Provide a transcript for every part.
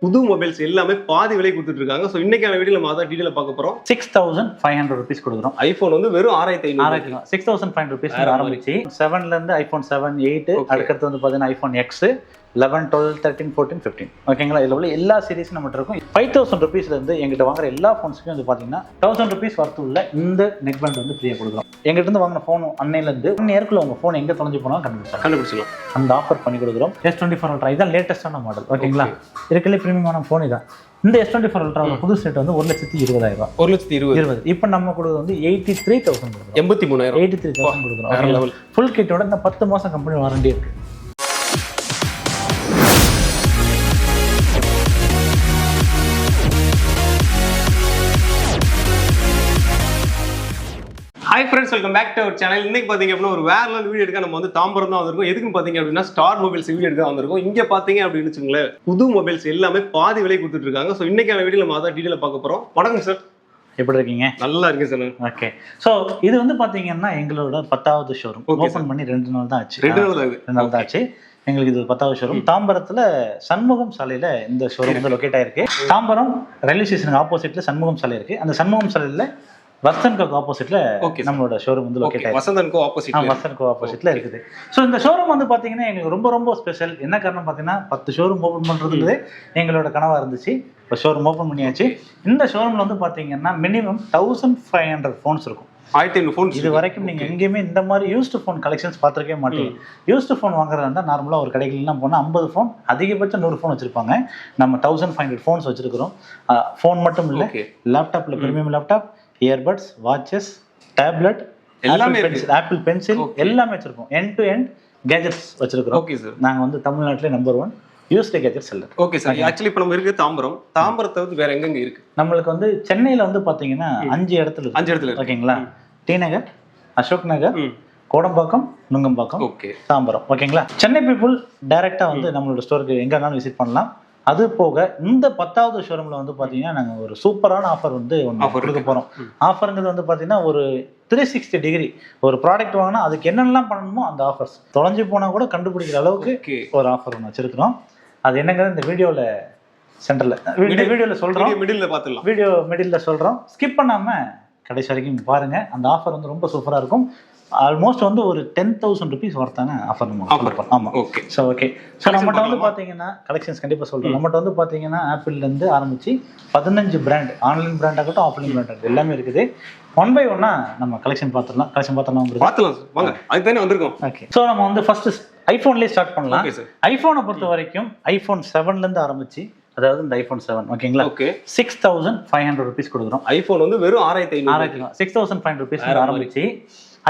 புது மொபைல்ஸ் எல்லாமே பாதி விலை கொடுத்துட்டு இருக்காங்க. ஸோ இன்னைக்கான வீடியோ நம்ம அதான் டீடைல பார்க்க போறோம். 6500 rupees கொடுக்குறோம். ஐபோன் வந்து வெறும் 6500. 6500 rupees ஆரம்பிச்சு 7ல இருந்து ஐபோன் 7, 8 அடுத்து வந்து பாத்தீங்கன்னா ஐபோன் X 11, 12, 13, 14, 15 ஓகேங்களா. இதில் உள்ள எல்லா சீரீஸும் நம்மகிட்ட இருக்கும். 5000 rupeesல இருந்து எங்கிட்ட வாங்குற எல்லா ஃபோன்ஸுக்கும் வந்து பார்த்தீங்கன்னா 1000 rupees வரத்து உள்ள இந்த நெக் பேண்ட் வந்து ஃப்ரீயாக கொடுக்குறோம். எங்கிட்ட இருந்து வாங்கின ஃபோன் அன்னையிலேருந்து 1 இயர்க்குள்ள உங்கள் ஃபோன் எங்கே தொலைஞ்சு போனாலும் கண்டுபிடிச்சிடலாம். அந்த ஆஃபர் பண்ணி கொடுக்குறோம். S24 Ultra இதான் லேட்டஸ்டான மாடல் ஓகேங்களா. இருக்கலே ப்ரீமியமான ஃபோன் இதான். இந்த S24 Ultra புது செட் வந்து 1,20,000. 1,20,000. இப்போ நம்ம கொடுக்குறது வந்து 83,000 கொடுக்குறோம். 83,000. 83,000 கொடுக்குறோம். ஃபுல் கிட்டோட இந்த 10 மாதம் கம்பெனி வாரண்டி இருக்கு. Hi friends, welcome back to our channel. இன்னைக்கு பார்த்தீங்க அப்படின்னா ஒரு வேற லெவல் வீடியோ எடுக்க நம்ம வந்து தாம்பரம் தான் வந்திருக்கோம். எதுக்குன்னு பார்த்தீங்க அப்படின்னா ஸ்டார் மொபைல்ஸ் வீடியோ எடுக்க வந்திருக்கோம். இங்கே பார்த்தீங்க அப்படின்னு வச்சுங்களேன், புது மொபைல்ஸ் எல்லாமே பாதி விலை கொடுத்துட்டு இருக்காங்க. ஸோ இன்னைக்கான வீடியோ நம்ம அதான் டீடைல பார்க்க போறோம். வணக்கம் சார். எப்படி இருக்கீங்க? நல்லா இருக்கேன் சார். ஓகே, ஸோ இது வந்து பார்த்தீங்கன்னா எங்களோட 10வது ஷோரூம். ஓப்பன் பண்ணி 2 நாள் தான் ஆச்சு. 2 நாள் தான் ஆச்சு. எங்களுக்கு இது 10வது ஷோரூம். தாம்பரத்தில் சண்முகம் சாலையில் இந்த ஷோரூம் வந்து லொக்கேட் ஆயிருக்கு. தாம்பரம் ரயில்வே ஸ்டேஷனுக்கு ஆப்போசிட்ல சண்முகம் சாலை இருக்கு. அந்த சண்முகம் சாலையில் வசந்த்கோக்கு ஆப்போசிட்ல நம்மளோட ஷோரூம் வந்து லொக்கேட் ஆயிருக்கு. வசந்த்கோ ஆப்போசிட்ல இருக்குது. ஸோ இந்த ஷோரூம் வந்து பாத்தீங்கன்னா எங்களுக்கு ரொம்ப ரொம்ப ஸ்பெஷல். என்ன காரணம் பார்த்தீங்கன்னா 10 ஷோரூம் ஓப்பன் பண்றதுக்கு எங்களோட கனவா இருந்துச்சு. இப்போ ஷோரூம் ஓப்பன் பண்ணியாச்சு. இந்த ஷோரூம்ல வந்து பாத்தீங்கன்னா மினிமம் 1500 ஃபோன்ஸ் இருக்கும். 1500 ஃபோன். இது வரைக்கும் நீங்க எங்கேயுமே இந்த மாதிரி யூஸ்டு ஃபோன் கலெக்ஷன்ஸ் பார்த்துருக்கவே மாட்டீங்க. யூஸ்டு ஃபோன் வாங்குறதா இருந்தால் நார்மலாக ஒரு கடைகள்லாம் போனால் 50 ஃபோன், அதிகபட்சம் 100 ஃபோன் வச்சிருப்பாங்க. நம்ம 1500 ஃபோன்ஸ் வச்சிருக்கிறோம். ஃபோன் மட்டும் இல்லை, லேப்டாப்ல premium laptop, earbuds, watches, tablet, எல்லாமே ஆப்பிள் பென்சில் எல்லாமே வச்சிருக்கோம். எண்ட் டு எண்ட் கேஜெட்ஸ் வச்சிருக்கிறோம். Okay sir. நாங்கள் வந்து தமிழ்நாட்டிலே number 1 used gadget seller. Okay sir. Actually இப்போ நம்ம இருக்கு தாம்பரத்தை வந்து வேற எங்கெங்க இருக்கு? நம்மளுக்கு வந்து சென்னையில வந்து பாத்தீங்கன்னா 5 இடத்துல இருக்கு. ஓகேங்களா. டி நகர், அசோக் நகர், கோடம்பாக்கம், நுங்கம்பாக்கம், தாம்பரம். ஓகேங்களா. சென்னை பீப்புள் டைரக்டா வந்து நம்மளோட ஸ்டோருக்கு எங்க வேணாலும் விசிட் பண்ணலாம். அது போக இந்த 10வது ஷோரூம்ல வந்து பாத்தீங்கன்னா நாங்க ஒரு சூப்பரான ஆஃபர் வந்து கொடுக்க போறோம். ஆஃபருங்கிறது வந்து பாத்தீங்கன்னா ஒரு 360 டிகிரி. ஒரு ப்ராடக்ட் வாங்கினா அதுக்கு என்னெல்லாம் பண்ணணுமோ அந்த ஆஃபர்ஸ் தொலைஞ்சு போனா கூட கண்டுபிடிக்கிற அளவுக்கு ஒரு ஆஃபர் ஒன்று வச்சிருக்கிறோம். அது என்னங்கிறது இந்த வீடியோல சென்டர்ல வீடியோல சொல்றோம். வீடியோ மிடில்ல சொல்றோம். ஸ்கிப் பண்ணாம கடைசி வரைக்கும் பாருங்க. அந்த ஆஃபர் வந்து ரொம்ப சூப்பரா இருக்கும். ஆல்மோஸ்ட் வந்து ஒரு 10,000 rupees வர்த்தான ஆஃபர் நம்ம. ஆமா. ஓகே. ஸோ நம்மகிட்ட வந்து பாத்தீங்கன்னா கலெக்ஷன்ஸ் கண்டிப்பா சொல்றோம். நம்மகிட்ட வந்து பாத்தீங்கன்னா ஆப்பிள்ல இருந்து ஆரம்பிச்சு 15 பிராண்ட், ஆன்லைன் பிராண்ட் ஆகட்டும், ஆஃப்லைன் பிராண்ட் ஆகட்டும், எல்லாமே இருக்குது. 1 by 1 நம்ம கலெக்ஷன் பார்த்துடலாம். அதுதானே வந்திருக்கோம். ஓகே. ஸோ நம்ம வந்து ஃபர்ஸ்ட் ஐபோன்லேயே ஸ்டார்ட் பண்ணலாம். ஐபோனை பொறுத்த வரைக்கும் ஐபோன் 7ல இருந்து ஆரம்பிச்சு, அதாவது இந்த ஐபோன் 7 ஓகேங்களா, 6500 rupees கொடுக்குறோம். ஐபோன் வந்து வெறும் 6500. 6500 rupees ஆரம்பிச்சு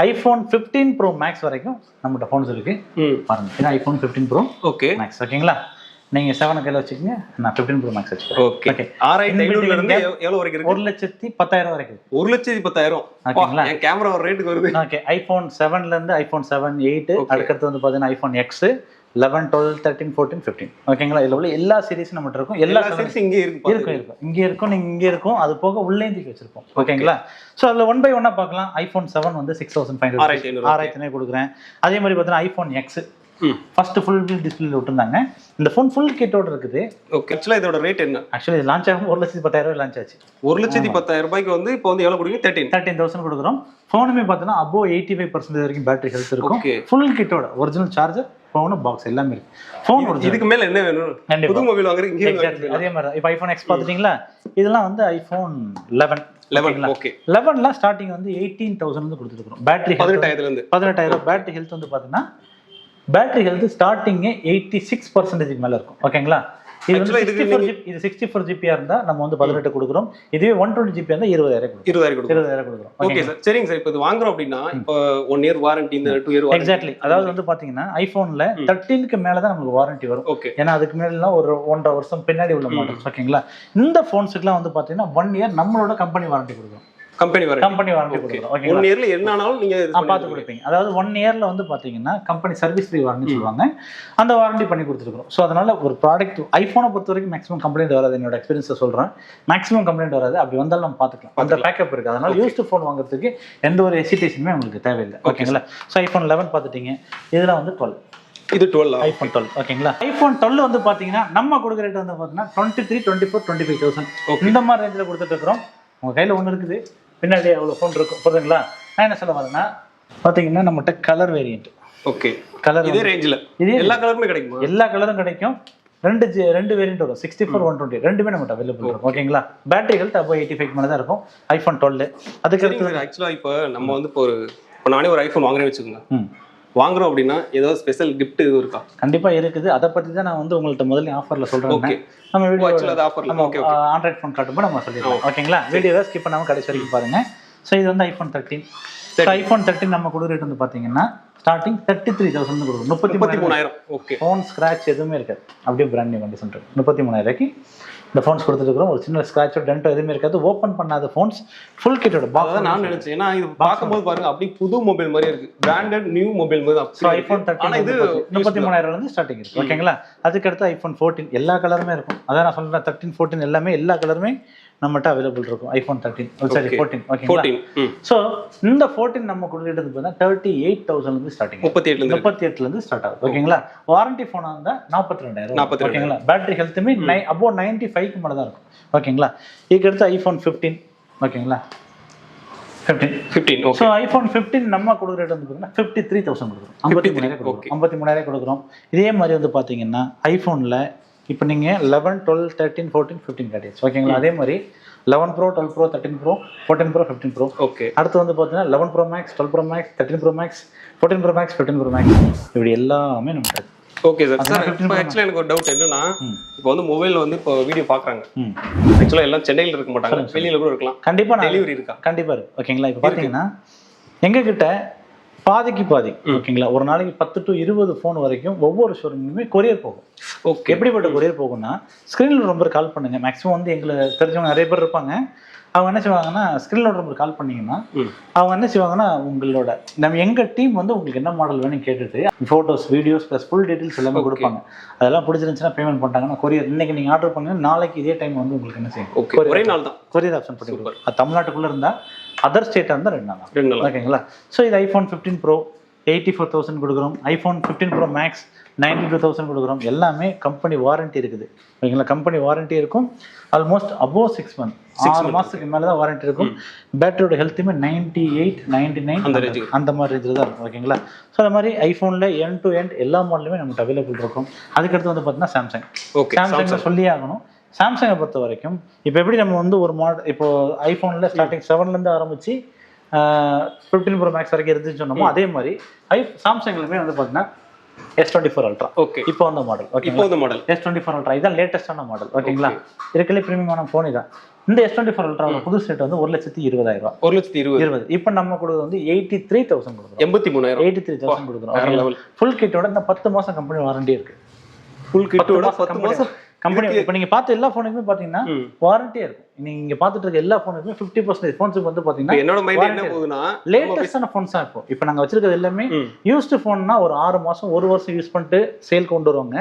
ஐபோன் 15 Pro Max வரைக்கும் நம்மகிட்ட ஃபோன்ஸ் இருக்கு. பாருங்க, இது ஐபோன் 15 Pro Max ஓகேங்களா. நீங்க 7 கையில வச்சுக்கோங்க, நான் 15 Pro Max வச்சுக்கிறேன். ஓகே. 6500 இருந்து எவ்வளவு வரைக்கும் இருக்கு? 1,10,000 வரைக்கும். 1,10,000 ஓகேங்களா. என் கேமரா ஒரு ரேட்டுக்கு வருது. ஓகே. ஐபோன் 7ல இருந்து ஐபோன் 7, 8 அடுத்து வந்து பாத்தீங்கன்னா ஐபோன் X 11, 12, 13, 14, 15 ஓகேங்களா. இதுல உள்ள எல்லா சீரிஸும் நம்மகிட்ட இருக்கும். எல்லா சீரிஸும் இங்கே இருக்கும். இங்கே இருக்கும், நீங்க இங்கே இருக்கும். அது போக உள்ளேந்திக்கு வச்சிருப்போம். ஓகேங்களா. ஸோ அதுல 1 by 1 பார்க்கலாம். ஐபோன் 7 வந்து 6500 6,500 கொடுக்குறேன். அதே மாதிரி பார்த்தீங்கன்னா iPhone X first full display விட்டுருந்தாங்க. இந்த ஃபோன் ஃபுல் கிட்டோட இருக்குது. ஓகே. ஆக்சுவலா இதோட ரேட் என்ன? ஆக்சுவலி இது லான்ச் ஆகும் 1,10,000 லான்ச் ஆச்சு. 1,10,000 ரூபாய்க்கு வந்து இப்போ வந்து எவ்வளவு கொடுங்க? 13,000 கொடுக்குறோம். ஃபோனுமே பார்த்தீங்கன்னா அபோவ் 85% வரைக்கும் பேட்டரி ஹெல்த் இருக்கும். ஃபுல் கிட்டோட ஒரிஜினல் சார்ஜர், ஃபோன் பாக்ஸ் எல்லாமே இருக்கு. ஃபோன் இதுக்கு மேல என்ன வேணும்? புது மொபைல் வாங்குறீங்க. எக்ஸாக்ட்லி அதே மாதிரி. இப்போ ஐபோன் X பாத்துட்டீங்களா, இதெல்லாம் வந்து ஐபோன் 11. ஓகே. 11லாம் ஸ்டார்டிங் வந்து 18,000 வந்து கொடுத்துருக்கோம். பேட்டரி 18,000 பேட்டரி ஹெல்த் வந்து பாத்தீங்கன்னா பேட்டரி ஹெல்த் ஸ்டார்டிங் 86% மேல இருக்கும். ஓகேங்களா. இது 64 GB இருந்தா நம்ம வந்து 18 கொடுக்குறோம். இதுவே 120 GB இருந்தா 20,000 கொடுக்குறோம். Okay sir. சரிங்க சார். இப்போ இது வாங்குறோம் அப்படின்னா இப்போ 1 இயர் வாரண்டி, இந்த 2 இயர் வாரண்டி. எக்ஸாக்ட்லி. அதாவது வந்து பாத்தீங்கன்னா ஐபோன்ல 13க்கு மேல தான் நமக்கு வாரண்டி வரும். ஓகே. ஏன்னா அதுக்கு மேலாம் ஒரு 1.5 வருஷம் பின்னாடி உள்ள மாடல்ஸ். ஓகேங்களா. இந்த போன்ஸுக்குலாம் வந்து பாத்தீங்கன்னா 1 இயர் நம்மளோட கம்பெனி வாரண்டி கொடுக்குறோம். கம்பெனி வாரண்டி கொடுக்குறோம். ஓகே. 1 இயர்ல என்ன ஆனாலும் நீங்க பார்த்து கொடுப்பீங்க. அதாவது 1 இயர்ல வந்து பாத்தீங்கன்னா கம்பெனி சர்வீஸ் ஃப்ரீ வாரண்டி சொல்லுவாங்க. அந்த வாரண்டி பண்ணி கொடுத்துருக்கோம். ஸோ அதனால ஒரு ப்ராடக்ட் ஐபோனை பொறுத்த வரைக்கும் மேக்ஸிமம் கம்ப்ளைண்ட் வராது. என்னோட எக்ஸ்பீரியன்ஸை சொல்றேன். மேக்ஸிமம் கம்ப்ளைண்ட் வராது. அப்படி வந்தாலும் நம்ம பார்த்துக்கலாம். அந்த பேக்கப் இருக்கு. அதனால யூஸ்டு ஃபோன் வாங்குறதுக்கு எந்த ஒரு ஹெசிடேஷனுமே உங்களுக்கு தேவையில்லை. ஓகேங்களா. ஸோ ஐபோன் 11 பார்த்துட்டீங்க. இதுல வந்து 12 இது 12 ஐஃபோன் 12 ஓகேங்களா. ஐஃபோன் 12 வந்து பார்த்தீங்கன்னா நம்ம கொடுக்குற ரேட் வந்து பார்த்தீங்கன்னா 23, 24, 25,000 இந்த மாதிரி ரேஞ்சில் கொடுத்துட்டு இருக்கிறோம். உங்கள் கையில் ஒன்று இருக்குது, பின்னாடி அவ்வளோ ஃபோன் இருக்கும் புரியுதுங்களா. நான் என்ன சொல்ல வரேன்னா பார்த்தீங்கன்னா நம்மகிட்ட கலர் வேரியன்ட். ஓகே, கலர் இதே ரேஞ்சில் இதே எல்லா கலருமே கிடைக்கும். எல்லா கலரும் கிடைக்கும். ரெண்டு வேரியன்ட் வரும், 64, 120 ரெண்டுமே நம்மகிட்ட அவைலபிள் இருக்கும் ஓகேங்களா. பேட்டரி ஹெல்த் அப்போ 85 மேலே தான் இருக்கும் ஐஃபோன் 12. அதுக்கு அடுத்து ஆக்சுவலாக இப்போ நம்ம வந்து இப்போ நானே ஒரு ஐஃபோன் வாங்குறேன்னு வச்சுக்கோங்க, வாங்குறோம் அப்படின்னா ஏதாவது ஸ்பெஷல் கிஃப்ட் எதுவும் இருக்கா? கண்டிப்பா இருக்குது. அதை பத்தி தான் நான் வந்து உங்கள்ட்ட முதல்ல ஆஃபர்ல சொல்றேன். நம்ம வீடியோ ஆண்ட்ராய்ட் ஃபோன் காட்டும்போது நம்ம சொல்லிடுவோம் ஓகேங்களா. வீடியோவை ஸ்கிப் பண்ணாம கடைசி வரைக்கும் பாருங்க. ஸோ இது வந்து ஐஃபோன் 13. ஐஃபோன் 13 நம்ம கொடுக்குற ரேட் வந்து பாத்தீங்கன்னா ஸ்டார்டிங் 33,000 கொடுக்கும். 33,000. ஓகே, ஃபோன் ஸ்கிராச் எதுவுமே இருக்காது, அப்படியே பிராண்ட் நியூ கண்டிஷன் இருக்கு. 33,000க்கு இந்த ஃபோன்ஸ் கொடுத்துருக்கோம். ஒரு சின்ன ஸ்கிராச்சோ டென்ட்டோ எதுவுமே இருக்காது. ஓப்பன் பண்ணாத ஃபோன்ஸ் ஃபுல் கிட்டோட பாக்ஸ் தான் நான் நினைச்சேன். ஏன்னா இது பார்க்கும்போது பாருங்க அப்படியே புது மொபைல் மாதிரி இருக்கு, பிராண்டட் நியூ மொபைல் மாதிரி. ஸோ ஐஃபோன் 13 இது 33,000 ஸ்டார்டிங் இருக்கு ஓகேங்களா. அதுக்கடுத்து ஐஃபோன் 14 எல்லா கலருமே இருக்கும். அதான் நான் சொல்றேன், 13, 14 எல்லாமே எல்லா கலருமே நம்மகிட்ட அவைலபிள் இருக்கும். ஐஃபோன் 13 சாரி 14 ஓகேங்களா. ஸோ இந்த 14 நம்ம கொடுத்துட்டு பார்த்தா 38,000 ஸ்டார்டிங், 38 ஸ்டார்ட் ஆகுது ஓகேங்களா. வாரண்டி ஃபோனாக இருந்தால் 42,000 ஓகேங்களா. பேட்டரி ஹெல்த்துமே அபோவ் 95க்கு மேலே தான் இருக்கும் ஓகேங்களா. இதுக்கடுத்து ஐஃபோன் 15 ஓகேங்களா. 15 ஸோ ஐஃபோன் 15 நம்ம கொடுக்குற ரேட் வந்து பார்த்தீங்கன்னா 53,000 கொடுக்குறோம். 53,000 கொடுக்குறோம். இதே மாதிரி வந்து பார்த்தீங்கன்னா ஐஃபோனில் இப்போ நீங்கள் 11, 12, 13, 14, 15 கேட்டேஜ் ஓகேங்களா. அதே மாதிரி 11 Pro, 12 Pro, 13 Pro, 14 Pro, 15 Pro. Okay, அடுத்து வந்து பார்த்தீங்கன்னா 11 Pro Max, 12 Pro Max, 13 Pro Max, 14 Pro Max, 15 Pro Max இப்படி எல்லாமே நம்ம இருக்கு. Okay sir. இப்போ ஆக்சுவலாக எனக்கு ஒரு டவுட் என்னன்னா, இப்போ வந்து மொபைல் வந்து இப்போ வீடியோ பார்க்குறாங்க, ஆக்சுவலாக எல்லாம் சென்னையில் இருக்க மாட்டாங்க, வெளியில் கூட இருக்கலாம். கண்டிப்பாக டெலிவரி இருக்கா? கண்டிப்பாக இருக்கு ஓகேங்களா. இப்போ பார்த்தீங்கன்னா எங்ககிட்ட பாதிக்கு பாதி ஓகேங்களா. ஒரு நாளைக்கு 10 to 20 ஃபோன் வரைக்கும் ஒவ்வொரு ஷோரூமுமே கொரியர் போகும். ஓகே, எப்படிப்பட்ட கொரியர் போகும்னா, ஸ்க்ரீனில் நம்பர் கால் பண்ணுங்க. மேக்ஸிமம் வந்து எங்களுக்கு தெரிஞ்சவங்க நிறைய பேர் இருப்பாங்க. அவங்க என்ன செய்வாங்கன்னா, ஸ்க்ரீனில் நம்பர் கால் பண்ணீங்கன்னா அவங்க என்ன செய்வாங்கன்னா, உங்களோட நம்ம எங்கள் டீம் வந்து உங்களுக்கு என்ன மாடல் வேணும்னு கேட்டுட்டு photos, videos plus full details எல்லாமே கொடுப்பாங்க. அதெல்லாம் பிடிச்சிருந்துச்சுன்னா பேமெண்ட் பண்ணிட்டாங்கன்னா கொரியர் இன்னைக்கு நீங்கள் ஆர்டர் பண்ணுங்க, நாளைக்கு இதே டைம் வந்து உங்களுக்கு என்ன செய்யும், ஒரே நாள் தான் கொரியர் ஆப்ஷன் பண்ணி கொடுக்கும். அது தமிழ்நாட்டுக்குள்ளே இருந்தால், அதர் ஸ்டேட்டாக இருந்தால் 2 நாள் ஓகேங்களா. ஸோ இது ஐஃபோன் 15 Pro 84,000 கொடுக்குறோம். ஐஃபோன் 15 Pro Max 92,000 கொடுக்குறோம். எல்லாமே கம்பெனி வாரண்டி இருக்குது ஓகேங்களா. கம்பெனி வாரண்டி இருக்கும். ஆல்மோஸ்ட் அபோவ் 6 months 6 மாதத்துக்கு மேலே தான் வாரண்டி இருக்கும். பேட்டரியோட ஹெல்த்துமே 98, 99 அந்த மாதிரி ரேஞ்சில் தான் இருக்கும் ஓகேங்களா. ஸோ அந்த மாதிரி ஐஃபோனில் எண்ட் டு எண்ட் எல்லா மாடலுமே நமக்கு அவைலபிள் இருக்கும். அதுக்கடுத்து வந்து பார்த்தீங்கன்னா சாம்சங். சாம்சங் சொல்லியே ஆகணும். சாம்சங்கை பொறுத்த வரைக்கும் இப்போ எப்படி நம்ம வந்து ஒரு மாடல் இப்போ ஐஃபோனில் ஸ்டார்டிங் 7லேருந்து ஆரம்பித்து 15 Pro Max வரைக்கும் இருந்துச்சு சொன்னோமோ, அதே மாதிரி சாம்சங்லுமே வந்து பார்த்தீங்கன்னா S24 Ultra ஓகே இப்போ வந்த மாடல் ஓகே. இப்போ வந்த மாடல் S24 Ultra இதான் லேட்டஸ்டான மாடல் ஓகேங்களா. இருக்கலே பிரீமியமான ஃபோன் இதான். இந்த S24 Ultra புது ரேட் வந்து 1,20,000. 1,20,000 இப்போ நம்ம கொடுக்குறது வந்து 83,000 கொடுக்குறோம். 83,000 கொடுக்குறோம். ஃபுல் கிட்டோட இந்த 10 மாதம் கம்பெனி வாரண்டி இருக்கு. ஃபுல் கிட்டோட 10 மாதம் கம்பெனி. இப்போ நீங்க பார்த்த எல்லா ஃபோனுக்குமே பாத்தீங்கன்னா வாரண்டியா இருக்கும். நீங்க பார்த்துட்டு இருக்க எல்லா ஃபோனுக்குமே 50% ஃபோன்ஸுக்கு வந்து பாத்தீங்கன்னா என்னோட மைண்ட் என்ன போகுதுன்னா, லேட்டஸ்டான ஃபோன்ஸ் தான் இப்போ. இப்போ நாங்க வச்சிருக்கிறது எல்லாமே யூஸ்டு ஃபோன்னா ஒரு 6 மாசம் 1 வருஷம் யூஸ் பண்ணிட்டு சேல் கொண்டு வருவாங்க.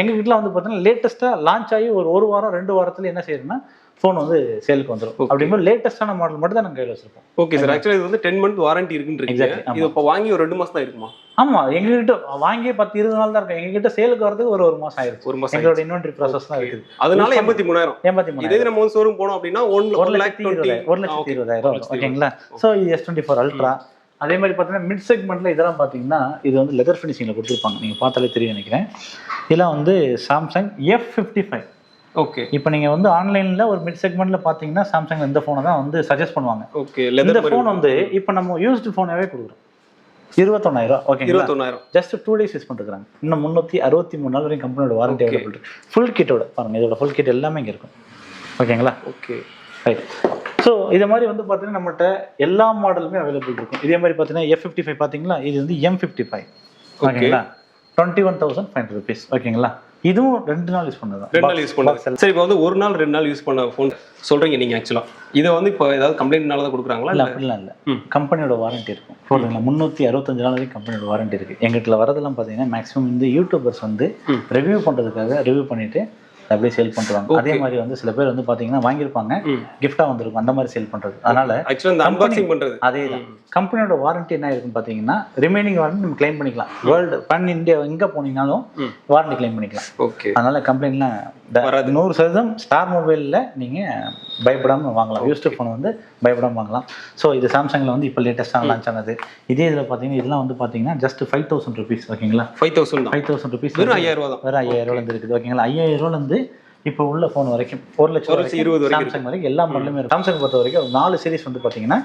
எங்க கிட்ட வந்து பாத்தீங்கன்னா லேட்டஸ்டா லான்ச் ஆகி ஒரு வாரம் 2 வாரத்துல என்ன செய்யணும்னா ஃபோன் வந்து சேலுக்கு வந்துடும். அப்படிங்கும்போது லேட்டஸ்டான மாடல் மட்டும் தான் நாங்கள் கையில் வச்சிருப்போம். Okay sir. ஆக்சுவலி இது வந்து 10 month வாரண்டி இருக்குன்றீங்க. இது இப்போ வாங்கி ஒரு 2 மாசம் தான் இருக்குமா? ஆமா, எங்ககிட்ட வாங்கி 10-20 நாள் தான் இருக்கும். எங்ககிட்ட சேலுக்கு வரதுக்கு ஒரு மாசம் ஆயிருக்கு. ஒரு மாசம் எங்களோட இன்வென்டரி ப்ராசஸ் தான் இருக்குது. அதனால 83,000. இதே நம்ம வந்து ஷோரூம் போனோம் அப்படின்னா 1,20,000 ஓகேங்களா. ஸோ இது S24 Ultra. அதே மாதிரி பார்த்தீங்கன்னா மிட் செக்மெண்ட்ல இதெல்லாம் பார்த்தீங்கன்னா இது வந்து லெதர் ஃபினிஷிங்ல கொடுத்துருப்பாங்க. நீங்க பார்த்தாலே தெரியும் நினைக்கிறேன். இதெல்லாம் வந்து சாம்சங் F55. ஓகே, இப்போ நீங்க வந்து ஆன்லைன்ல ஒரு மிட் செக்மெண்ட்ல பாத்தீங்கன்னா சாம்சங் இந்த போனை தான் வந்து சஜஸ்ட் பண்ணுவாங்க. ஓகே, இந்த போன் வந்து இப்போ நம்ம யூஸ்டு போனாவே கொடுக்குறோம் 21,000. ஓகே, 21,000 ஜஸ்ட் 2 days யூஸ் பண்ணிருக்காங்க. இன்னும் 363 நாள் வரைக்கும் கம்பெனியோட வாரண்டி அவைலபிள் இருக்கு. ஃபுல் கிட்டோட பாருங்க, இதோட ஃபுல் கிட் எல்லாமே இங்க இருக்கும் ஓகேங்களா. Okay right. ஸோ இதே மாதிரி வந்து பார்த்தீங்கன்னா நம்மகிட்ட எல்லா மாடலுமே அவைலபிள் இருக்கும். இதே மாதிரி பார்த்தீங்கன்னா F55 பார்த்தீங்களா, இது வந்து M55 ஓகேங்களா. 21,500 rupees ஓகேங்களா. இதுவும் 2 நாள் யூஸ் பண்ணது. 2 நாள் யூஸ் பண்ணது. சரி, இப்போ வந்து 1 நாள் 2 நாள் யூஸ் பண்ண ஃபோன் சொல்றீங்க நீங்க. ஆக்சுவலா இதை வந்து இப்போ ஏதாவது கம்ப்ளைண்ட்னால தான் கொடுக்குறாங்களா? இல்லை அப்படிலாம் இல்லை. கம்பெனியோட வாரண்டி இருக்கும். போடுறீங்களா 365 நாள் வரைக்கும் கம்பெனியோட வாரண்டி இருக்கு. எங்கிட்ட வரதெல்லாம் பார்த்தீங்கன்னா மேக்ஸிமம் இந்த யூடியூபர்ஸ் வந்து ரிவ்யூ பண்ணுறதுக்காக ரிவ்யூ பண்ணிட்டு அப்படியே சேல் பண்ணுவாங்க. அதே மாதிரி வந்து சில பேர் வந்து பாத்தீங்கன்னா வாங்கியிருப்பாங்க, கிஃப்டா வந்திருக்கும், அந்த மாதிரி சேல் பண்றது. அதனால அன்பாக்சிங் பண்றது அதேதான். கம்பெனியோட வாரண்டி என்ன இருக்குன்னு பாத்தீங்கன்னா ரிமைனிங் வாரண்டி நம்ம கிளைம் பண்ணிக்கலாம். வேர்ல்டு பன் இந்தியா எங்க போனீங்கனாலும் வாரண்டி கிளைம் பண்ணிக்கலாம். அதனால கம்ப்ளைண்ட்லாம் 100% ஸ்டார் மொபைல்ல நீங்க பயப்படாம வாங்கலாம். யூஸ்டு போன் வந்து பயப்படாம வாங்கலாம். ஸோ இது சாம்சங்ல வந்து இப்போ லேட்டஸ்டாக லான்ச் ஆனது. இதே இதில் பார்த்தீங்கன்னா இதெல்லாம் வந்து பார்த்தீங்கன்னா ஜஸ்ட் 5000 rupees. ஓகேங்களா, 5000 rupees வெறும் 5000 தான். வெறும் 5000 ரூபாய் இருக்குது. ஓகேங்களா, 5000 ரூபாய் இப்போ உள்ள ஃபோன் வரைக்கும் 1,20,000 சாம்சங் வரைக்கும் எல்லா மாடலுமே இருக்கும். சாம்சங் பொறுத்த வரைக்கும் 4 சீரிஸ் வந்து பார்த்தீங்கன்னா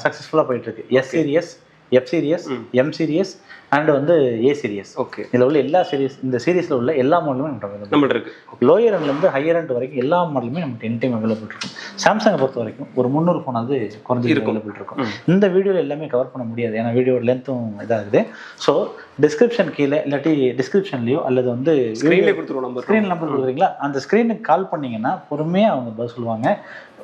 சக்ஸஸ்ஃுல்லாக போயிட்டு இருக்கு. S series, F series, M series and வந்து ஏ சீரியஸ். ஓகே, இதில் உள்ள எல்லா சீரிஸ், இந்த சீரிஸில் உள்ள எல்லா மாடலுமே நம்மகிட்ட இருக்கு. லோயர் எண்ட்லேருந்து ஹையர் எண்ட் வரைக்கும் எல்லா மாடலுமே நமக்கு எனி டைம் அவைலபிள் இருக்கும். சாம்சங்கை பொறுத்த வரைக்கும் ஒரு 300 ஃபோன் அது குறைஞ்சி அவைலபிள் இருக்கும். இந்த வீடியோவில் எல்லாமே கவர் பண்ண முடியாது, ஏன்னா வீடியோட லென்த்தும் இதாகுது. ஸோ டிஸ்கிரிப்ஷன் கீழே இல்லாட்டி டிஸ்கிரிப்ஷன்லையோ அல்லது வந்து ஸ்க்ரீன் நம்பர் கொடுக்குறீங்களா, அந்த ஸ்க்ரீனுக்கு கால் பண்ணிங்கன்னா பொறுமையாக அவங்க பதில் சொல்லுவாங்க.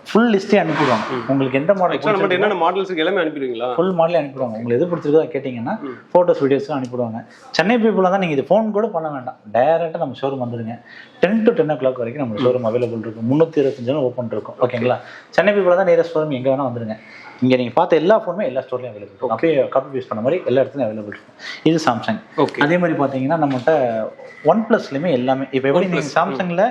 ஃபுல் லிஸ்ட்டே அனுப்பிடுவாங்க. உங்களுக்கு எந்த மாடல், என்னென்ன மாடல்ஸ் எல்லாமே அனுப்பிடுவீங்களா? ஃபுல் மாடலே அனுப்பிடுவாங்க. உங்களுக்கு எது பிடிச்சிருக்கோ கேட்டிங்கன்னா ஃபோட்டோஸ் வீடியோஸ்லாம் அனுப்பிடுவாங்க. சென்னை பீப்புளாக தான் நீங்கள் இது ஃபோன் கூட பண்ண வேண்டாம், டைரெக்டாக நம்ம ஷோரூம் வந்துடுங்க. 10 to 10 o'clock வரைக்கும் நம்ம ஷோரூம் அவைலபிள் இருக்கும். 325 நாள் ஓப்பன் இருக்கும். ஓகேங்களா, சென்னை பீப்புளாக தான் நியரஸ்ட் ஷோரூம் எங்கே வேணால் வந்துடுங்க. இங்கே நீங்கள் பார்த்த எல்லா ஃபோனுமே எல்லா ஸ்டோர்லையும் அவைலபிள் இருக்கும். அப்படியே காப்பி யூஸ் பண்ண மாதிரி எல்லா இடத்துலையும் அவைலபிள் இருக்கும். இது சாம்சங். அதே மாதிரி பார்த்தீங்கன்னா நம்மகிட்ட ஒன் ப்ளஸ்லையுமே எல்லாமே இப்போ எப்படி நீங்கள் சாம்சங்கில்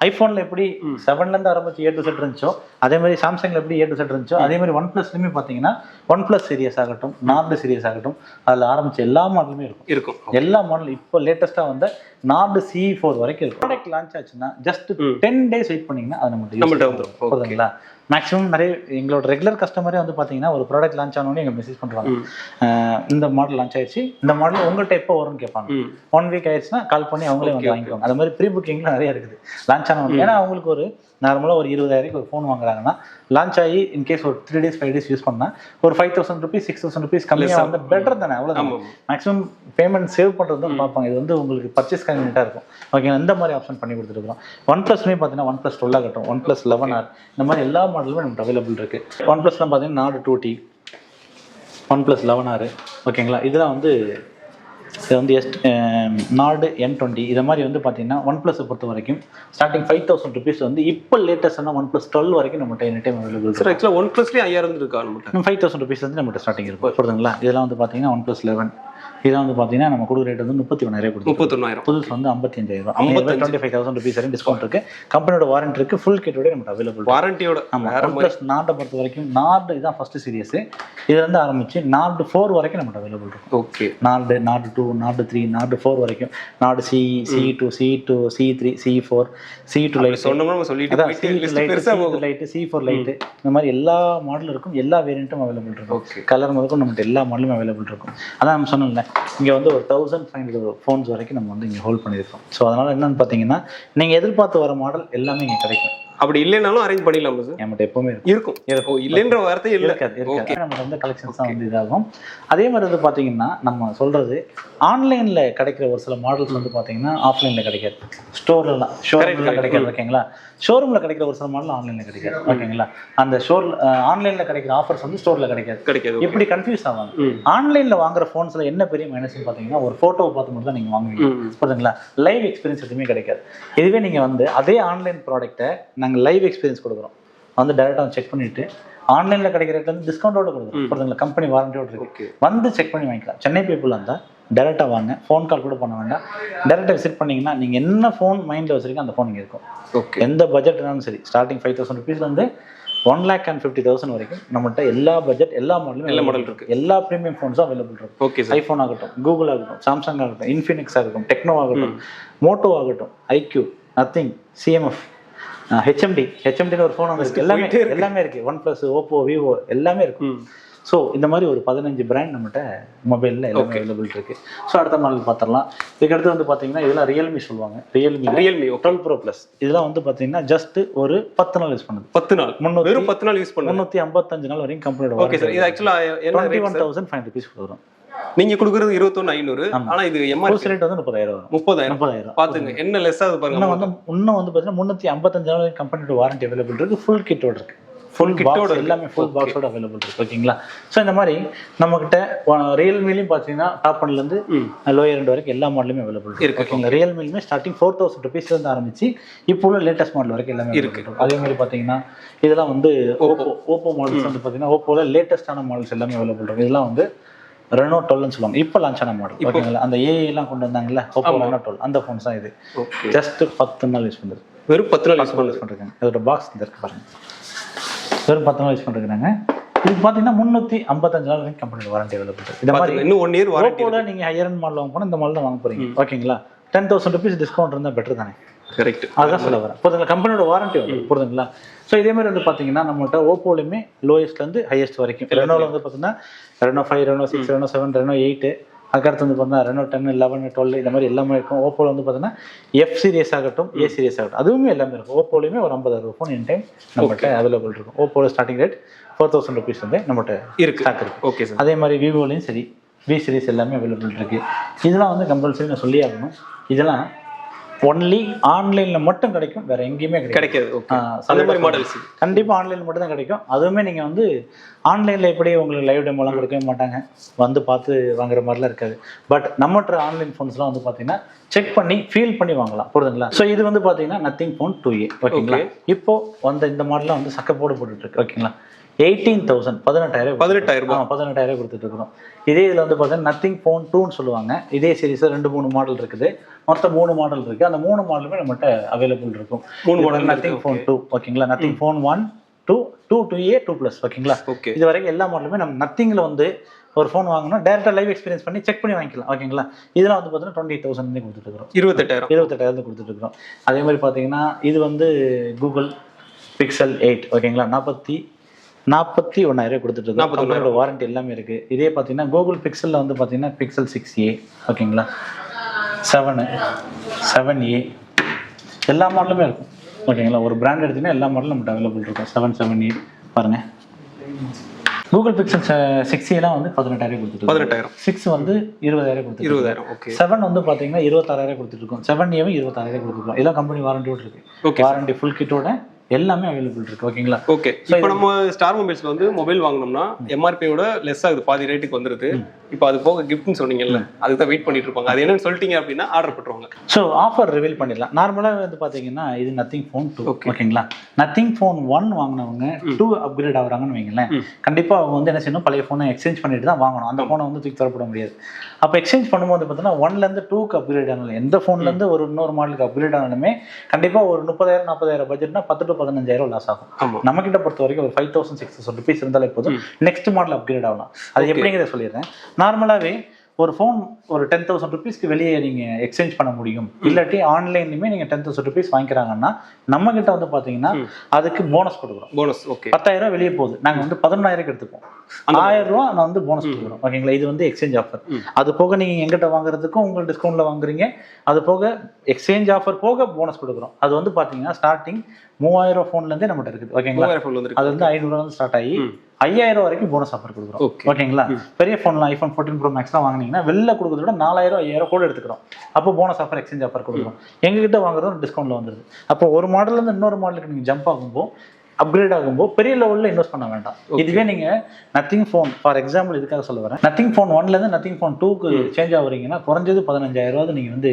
ஐஃபோனில் எப்படி 7லேருந்து ஆரம்பிச்சு A to Z இருந்துச்சோ, அதே மாதிரி சாம்சங்கில் எப்படி A to Z இருந்துச்சோ, அதே மாதிரி ஒன் ப்ளஸ்லையுமே பார்த்தீங்கன்னா ஒன் ப்ளஸ் சீரியஸ் ஆகட்டும், நார்டு சீரியஸ் ஆகட்டும், அதில் ஆரம்பிச்ச எல்லா மாடலுமே இருக்கும். எல்லா மாடல் இப்போ லேட்டஸ்ட்டாக வந்த நார்டு C4 வரைக்கும் இருக்கும். ப்ராடக்ட் லான்ச் ஆச்சுன்னா ஜஸ்ட் 10 days வெயிட் பண்ணிங்கன்னா அது நம்மகிட்ட வந்துடும். போதுங்களா, மேக்ஸிமம் நிறைய எங்களோட ரெகுலர் கஸ்டமரே வந்து பார்த்தீங்கன்னா ஒரு ப்ராடக்ட் லான்ச் ஆனோடனே எங்கள் மெசேஜ் பண்ணுறாங்க, இந்த மாடல் லான்ச் ஆயிடுச்சு, இந்த மாடல் உங்கள்கிட்ட எப்போ வரும்னு கேட்பாங்க. 1 week ஆயிடுச்சுன்னா கால் பண்ணி அவங்களே வந்து வாங்கிக்குவாங்க. அது மாதிரி ப்ரீ புக்கிங்லாம் நிறைய இருக்குது லான்ச் ஆனவங்க. ஏன்னா அவங்களுக்கு ஒரு நார்மலாக ஒரு 20,000 ஒரு ஃபோன் வாங்குறாங்கன்னா லான்ச் ஆகி இன்கேஸ் ஒரு 3 days 5 days யூஸ் பண்ணால் ஒரு 5,000 rupees 6,000 rupees கம்மியாக வந்து பெட்டர் தானே. அவ்வளோதான், மேக்ஸிமம் பேமெண்ட் சேவ் பண்ணுறது தான் பார்ப்பாங்க. இது வந்து உங்களுக்கு பர்ச்சேஸ் கன்வீனியன்ட்டாக இருக்கும். ஓகே, இந்த மாதிரி ஆப்ஷன் பண்ணி கொடுத்துருக்கோம். ஒன் ப்ளஸ்மே பார்த்தீங்கன்னா ஒன் ப்ளஸ் 12 ஆகட்டும், ஒன் ப்ளஸ் 11R, இந்த மாதிரி எல்லா மாடலுமே நமக்கு அவைலபிள் இருக்குது. ஒன் ப்ளஸ்லாம் பார்த்தீங்கன்னா Nord 2T, one plus 11R. ஓகேங்களா, இதெல்லாம் வந்து இது வந்து நார்டு N20. இதை மாதிரி வந்து பார்த்தீங்கன்னா ஒன் ப்ளஸை பொறுத்த வரைக்கும் ஸ்டார்டிங் 5,000 rupees வந்து இப்போ லேட்டஸ்டான ஒன் ப்ளஸ் 12 வரைக்கும் நம்மகிட்ட எனி டைம் அவைலபிள். சார் ஆக்சுவலாக ஒன் ப்ளஸ்லேயே 5000 இருக்கா? 5,000 rupees வந்து நம்மகிட்ட ஸ்டார்டிங் இருக்கும். புரியுதுங்களா, இதெல்லாம் வந்து பார்த்தீங்கன்னா ஒன் ப்ளஸ் 11. இதெல்லாம் வந்து பார்த்தீங்கன்னா நம்ம கொடுக்குற ரேட் வந்து 31,000 கொடுக்கும். 31,000. புதுசு வந்து 55,000. 25,000 rupees வரைக்கும் டிஸ்கவுண்ட் இருக்கு. கம்பெனியோட வாரண்டி இருக்கு, ஃபுல் கிட்டோட நமக்கு அவைலபிள். வாரண்டியோட. ஒன் ப்ளஸ் நார்டை பொறுத்த வரைக்கும் நார்டு இதுதான் ஃபர்ஸ்ட் சீரியஸ். இதுலேருந்து ஆரம்பிச்சு நார்டு 4 வரைக்கும் நமக்கு அவைலபிள் இருக்கும். ஓகே, நார்டு 2, நார்டு 3, நார்டு 4 வரைக்கும், Nord C, C2, C2, C3, C4, C2 light, C4 light, இந்த மாதிரி எல்லா மாடலும் இருக்கும். எல்லா வேரியண்ட்டும் அவைலபிள் இருக்கும். கலர் முதற்கும் நம்மகிட்ட எல்லா மாடலும் அவைலபிள் இருக்கும். அதான் நம்ம சொன்னோம்ல, இங்கே வந்து ஒரு 1500 ஃபோன்ஸ் வரைக்கும் நம்ம வந்து இங்கே ஹோல்ட் பண்ணியிருக்கோம். ஸோ அதனால் என்னென்னு பார்த்தீங்கன்னா நீங்கள் எதிர்பார்த்து வர மாடல் எல்லாமே இங்கே கிடைக்கும். அப்படி இல்லைனாலும் அரேஞ்ச் பண்ணிடலாம் சார். நம்மகிட்ட எப்பவுமே இருக்கும். இல்லைன்ற வார்த்தை இருக்காது. நம்ம வந்து கலெக்ஷன்ஸ் தான் வந்து இதாகும். அதே மாதிரி வந்து பார்த்தீங்கன்னா நம்ம சொல்றது ஆன்லைனில் கிடைக்கிற ஒரு சில மாடல்ஸ் வந்து பார்த்தீங்கன்னா ஆஃப்லைனில் கிடைக்காது. ஸ்டோர்லாம் ஷோரூமில் கிடைக்காது. ஓகேங்களா, ஷோரூமில் கிடைக்கிற ஒரு சில மாடல் ஆன்லைனில் கிடைக்காது. ஓகேங்களா, அந்த ஆன்லைனில் கிடைக்கிற ஆஃபர்ஸ் வந்து ஸ்டோரில் கிடைக்காது. இப்படி கன்ஃபியூஸ் ஆவாங்க. ஆன்லைனில் வாங்குற ஃபோன்ஸில் என்ன பெரிய மைனஸ்ன்னு பார்த்தீங்கன்னா ஒரு ஃபோட்டோவை பார்த்து மட்டும் தான் நீங்கள் வாங்குவீங்க. புரியுதுங்களா, லைவ் எக்ஸ்பீரியன்ஸ் எதுவுமே கிடைக்காது. இதுவே நீங்கள் வந்து அதே ஆன்லைன் ப்ராடக்ட்டை நாங்கள் லைவ் எக்ஸ்பீரியன்ஸ் கொடுக்குறோம். வந்து டேரெக்டாக செக் பண்ணிவிட்டு ஆன்லைனில் கிடைக்கிற ரேட்ல வந்து டிஸ்கவுண்டோட கொடுக்குறோம். புரியுதுங்களா, கம்பெனி வாரண்டியோட இருக்கு. வந்து செக் பண்ணி வாங்கிக்கலாம். சென்னை பீப்புளாக இருந்தால் டேரெக்டாக வாங்க, ஃபோன் கால் கூட பண்ண வேண்டாம். டேரெக்டாக விசிட் பண்ணிங்கன்னா நீங்கள் என்ன ஃபோன் மைண்டில் வச்சுருக்கீங்க அந்த ஃபோன் இங்கே இருக்கும். எந்த பட்ஜெட்னாலும் சரி, ஸ்டார்டிங் 5,000 rupeesலேருந்து 1,50,000 வரைக்கும் நம்மகிட்ட எல்லா பட்ஜெட் எல்லா மாடலும் எல்லா மாடல் இருக்குது. எல்லா ப்ரீமியம் ஃபோன்ஸும் அவைலபிள் இருக்கும். ஓகே, ஐஃபோன் ஆகட்டும், கூகுள் ஆகட்டும், சாம்சங் ஆகட்டும், இன்ஃபினிக்ஸ் ஆகட்டும், டெக்னோ ஆகட்டும், மோட்டோ ஆகட்டும், ஐக்யூ, நத்திங், CMF, ஹெச்எம்டின்னு ஒரு ஃபோன் வந்து எல்லாமே இருக்குது. ஒன் ப்ளஸ், ஓப்போ, விவோ எல்லாமே இருக்கும். ஸோ இந்த மாதிரி ஒரு 15 பிராண்ட் நம்மகிட்ட மொபைலில் எல்லாமே அவைலபிள் இருக்குது. ஸோ அடுத்த மாடல் பார்த்துடலாம். இதுக்கடுத்து வந்து பார்த்தீங்கன்னா இதெல்லாம் ரியல்மி சொல்லுவாங்க. ரியல்மி 12 Pro Plus இதெல்லாம் வந்து பார்த்தீங்கன்னா ஜஸ்ட் ஒரு 10 நாள் யூஸ் பண்ணுது. 10 நாள், வெறும் 10 நாள் யூஸ் பண்ணுது. 355 நாள் வரைக்கும் கம்பெனியோட. ஓகே சார், இது ஆக்சுவலாக 21,500 rupees கொடுக்குறோம். நீங்க கொடுக்குறது 21,500. ஆனா இது எம்ஆர்பி ரேட் வந்து 30,000 வரும். 30,000 பாத்துங்க, என்ன லெஸ் ஆகுது பாருங்க. இன்னும் வந்து பாத்தீங்கன்னா 355 நாள் கம்பெனியோட வாரண்டி அவைலபிள் இருக்கு. ஃபுல் கிட்டோட இருக்கு. ஃபுல் பாக்ஸ் எல்லாமே ஃபுல் பாக்ஸோட அவைலபிள் இருக்கு ஓகேங்களா. ஸோ இந்த மாதிரி நம்மகிட்ட ரியல்மிலையும் பார்த்தீங்கன்னா டாப் ஒன்லேருந்து லோயர் ரெண்டு வரைக்கும் எல்லா மாடலுமே அவைலபிள் இருக்கு ஓகேங்களா. ரியல்மிலுமே ஸ்டார்டிங் 4000 rupeesலேருந்து ஆரம்பிச்சு இப்போ உள்ள லேட்டஸ்ட் மாடல் வரைக்கும் எல்லாமே இருக்கு. அதே மாதிரி பார்த்தீங்கன்னா இதெல்லாம் வந்து ஓப்போ மாடல்ஸ் வந்து பார்த்தீங்கன்னா ஓப்போல லேட்டஸ்டான மாடல்ஸ் எல்லாமே அவைலபிள் இருக்கு. இதெல்லாம் வந்து ரெனோ 12 சொல்லுவாங்க. இப்போ லான்ச் ஆன மாடல் ஓகேங்களா. அந்த ஏஐ எல்லாம் கொண்டு வந்தாங்கல்ல ஓப்போ ரெனோ 12 அந்த ஃபோன்ஸ் தான் இது. ஜஸ்ட் 10 நாள் யூஸ் பண்ணுறது, வெறும் 10 நாள் யூஸ் பண்ணிருக்காங்க. இதோட பாக்ஸ் இந்த இருக்கு பாருங்க, வெறும் 10 நாள் யூஸ் பண்ணிருக்காங்க. இது பார்த்தீங்கன்னா 355 நாள் வரைக்கும் கம்பெனி வாரண்டி அவைலபிள் இருக்கு. இந்த மாதிரி இன்னும் 1 இயர் வாரண்டி. ஓப்போல நீங்க ஹையர் அண்ட் மாடல் வாங்க போனா இந்த மாடல் தான் வாங்க போறீங்க ஓகேங்களா. 10,000 rupees டிஸ்கவுண்ட் இருந்தால் பெட்டர் தானே. கரெக்ட், அதான் சொல்ல வரேன். புரியுதுங்களா, கம்பெனியோட வாரண்டி வரும் புரியுதுங்களா. ஸோ இதே மாதிரி வந்து பார்த்தீங்கன்னா நம்மகிட்ட ஓப்போலையுமே லோயஸ்ட்லேருந்து ஹையஸ்ட் வரைக்கும் ரெனோவில் வந்து பார்த்தீங்கன்னா ரெனோ 5, ரெனோ 6, ரெனோ 7, ரெனோ 8, அதுக்கடுத்து வந்து பார்த்தீங்கன்னா ரெனோ 10, 11, 12 இந்த மாதிரி எல்லாமே இருக்கும். ஓப்போவில் வந்து பார்த்தீங்கன்னா எஃப் சீரியஸ் ஆகட்டும், ஏ சீரியஸ் ஆகட்டும், அதுவுமே எல்லாமே இருக்கும். ஓப்போலையுமே ஒரு 50,000 ஃபோன் என் டைம் நம்மகிட்ட அவைலபிள் இருக்கும். ஓப்போல ஸ்டார்டிங் ரேட் 4,000 rupees வந்து நம்மகிட்ட ஸ்டாக் இருக்கு. Okay sir. அதே மாதிரி விவோலையும் சரி வி சீரிஸ் எல்லாமே அவைலபிள் இருக்கு. இதெல்லாம் வந்து கம்பல்சரி நான் சொல்லி ஆகணும். இதெல்லாம் ஒன்லி ஆன்லைன்ல மட்டும் கிடைக்கும், வேற எங்கேயுமே கிடைக்காது. கண்டிப்பா ஆன்லைன்ல மட்டும் தான் கிடைக்கும். அதுவுமே நீங்க வந்து ஆன்லைன்ல எப்படி உங்களுக்கு லைவ் டெமோலாம் கொடுக்கவே மாட்டாங்க, வந்து பார்த்து வாங்குற மாதிரிலாம் இருக்காது. பட் நம்மகிட்ட ஆன்லைன் ஃபோன்ஸ்லாம் வந்து பார்த்தீங்கன்னா செக் பண்ணி ஃபீல் பண்ணி வாங்கலாம் புரியுதுங்களா. ஸோ இது வந்து பார்த்தீங்கன்னா நத்திங் ஃபோன் 2A ஓகேங்களா. இப்போ வந்த இந்த மாடலாம் வந்து சக்கப்போடு போட்டுட்டு இருக்கு ஓகேங்களா. 18,000 18,000 கொடுத்துட்டு இருக்கிறோம். இதே இதில் வந்து பார்த்தீங்கன்னா நத்திங் ஃபோன் 2ன்னு சொல்லுவாங்க. இதே சீரீஸில் 2-3 மாடல் இருக்குது, மொத்தம் 3 மாடல் இருக்குது. அந்த 3 மாடலுமே நம்மகிட்ட அவைலபிள் இருக்கும். 3 மாடல் நத்திங் ஃபோன் 2 ஓகேங்களா, நத்திங் ஃபோன் 1, 2, 2A, 2+ ஓகேங்களா. இது வரைக்கும் எல்லா மாடலுமே நம்ம நத்திங்கில் வந்து ஒரு ஃபோன் வாங்கணும் டேரெக்டாக லைவ் எக்ஸ்பீரியன்ஸ் பண்ணி செக் பண்ணி வாங்கிக்கலாம் ஓகேங்களா. இதெல்லாம் வந்து பார்த்தீங்கன்னா 20,000 கொடுத்துட்டு இருக்கிறோம், 28,000 கொடுத்துட்டு இருக்கிறோம். அதே மாதிரி பார்த்தீங்கன்னா இது வந்து கூகுள் பிக்சல் 8 ஓகேங்களா, 41,000 கொடுத்துட்டு இருக்கோம். கம்பெனியோட வாரண்டி எல்லாமே இருக்கு. இதே பார்த்தீங்கன்னா கூகுள் பிக்சலில் வந்து பார்த்தீங்கன்னா பிக்சல் 6A ஓகேங்களா, 7A எல்லா மாடலுமே இருக்கும் ஓகேங்களா. ஒரு பிராண்ட் எடுத்தீங்கன்னா எல்லா மாடலும் நம்மகிட்ட அவைலபிள் இருக்கும். 7A பாருங்க. கூகுள் பிக்சல் 6A வந்து 18,000 கொடுத்துட்டு 6 வந்து 20,000 கொடுத்துட்டு 7 வந்து பார்த்தீங்கன்னா 26,000 கொடுத்துட்டு இருக்கோம். 7A 26,000 கொடுத்துருக்கோம். இதெல்லாம் கம்பெனி வாரண்டியோட இருக்கு. வாரண்டி ஃபுல் கிட்டோட எல்லாமே அவைலபிள் இருக்கு ஓகேங்களா. ஓகே, இப்போ நம்ம ஸ்டார் மொபைல்ஸ்ல வந்து மொபைல் வாங்கணும்னா எம்ஆர்பியோட லெஸ் ஆகுது, பாதி ரேட்டுக்கு வந்துருது. இப்போ அது போக கிஃப்ட்னு சொன்னீங்கல்ல, அதுக்கு தான் வெயிட் பண்ணிட்டு இருப்பாங்க. அது என்னன்னு சொல்லிட்டீங்க அப்படின்னா ஆர்டர் பண்ணுவாங்க. ஸோ ஆஃபர் ரிவீல் பண்ணிடலாம். நார்மலாக வந்து பார்த்தீங்கன்னா இது நத்திங் ஃபோன் 2 ஓகேங்களா. நத்திங் ஃபோன் 1 வாங்கினவங்க 2 அப்கிரேட் ஆகுறாங்கன்னு வைங்களேன், கண்டிப்பாக அவங்க வந்து என்ன செய்யணும், பழைய ஃபோனை எக்ஸ்சேஞ்ச் பண்ணிட்டு தான் வாங்கணும். அந்த ஃபோனை வந்து தூக்கி தரப்பட முடியாது. அப்போ எக்ஸ்சேஞ்ச் பண்ணும்போது பார்த்தீங்கன்னா 1லேருந்து 2க்கு அப்கிரேட் ஆனாலும், எந்த ஃபோன்லேருந்து ஒரு இன்னொரு மாடலுக்கு அப்கிரேட் ஆனாலுமே கண்டிப்பாக ஒரு 30,000 40,000 பட்ஜெட்னா 10 to 15,000 லாஸ் ஆகும். நம்ம கிட்ட பொறுத்த வரைக்கும் ஒரு 5,000 6,000 rupees இருந்தாலே போதும், நெக்ஸ்ட் மாடல் அப்கிரேட் ஆகலாம். அது எப்படிங்கிறத சொல்லிடுறேன். நார்மலாகவே ஒரு ஃபோன் ஒரு 10,000 rupeesக்கு வெளியே நீங்கள் எக்ஸ்சேஞ்ச் பண்ண முடியும். இல்லாட்டி ஆன்லைன்லையுமே நீங்கள் 10,000 rupees வாங்கிக்கிறாங்கன்னா நம்ம கிட்ட வந்து பார்த்தீங்கன்னா அதுக்கு போனஸ் கொடுக்குறோம். போனஸ் ஓகே, 10,000 வெளியே போகுது, நாங்கள் வந்து 11,000 எடுத்துப்போம். 1,000 ரூபா நான் வந்து போனஸ் கொடுக்குறோம் ஓகேங்களா. இது வந்து எக்ஸ்சேஞ்ச் ஆஃபர். அது போக நீங்கள் எங்கிட்ட வாங்குறதுக்கும் உங்களுக்கு டிஸ்கவுண்ட்ல வாங்குறீங்க, அது போக எக்ஸ்சேஞ்ச் ஆஃபர் போக போனஸ் கொடுக்குறோம். அது வந்து பார்த்தீங்கன்னா ஸ்டார்டிங் 3,000 ஃபோன்லேருந்தே நம்மகிட்ட இருக்குது ஓகேங்களா. அது வந்து 500 வந்து ஸ்டார்ட் ஆகி 5,000 வரைக்கும் போனஸ் ஆஃபர் கொடுக்குறோம் ஓகேங்களா. பெரிய ஃபோன்லாம் ஐஃபோன் 14 Pro Maxலாம் வாங்கினீங்கன்னா வெளில கொடுக்குறத விட 4,000 5,000 கூட எடுத்துக்கிறோம். அப்போ போனஸ் ஆஃபர் எக்ஸ்சேஞ்ச் ஆஃபர் கொடுக்குறோம். எங்ககிட்ட வாங்குறதும் டிஸ்கவுண்ட்ல வந்துருது. அப்போ ஒரு மாடல்லேருந்து இன்னொரு மாடலுக்கு நீங்கள் ஜம்ப் ஆகும்போது அப்கிரேட் ஆகும்போது பெரிய லெவலில் இன்வெஸ்ட் பண்ண வேண்டாம். இதுவே நீங்கள் நத்திங் ஃபோன் ஃபார் எக்ஸாம்பிள் இதுக்காக சொல்ல வரேன், நத்திங் ஃபோன் 1லேருந்து நத்திங் ஃபோன் 2க்கு சேஞ்ச் ஆகுறீங்கன்னா குறைஞ்சது 15,000 நீங்கள் வந்து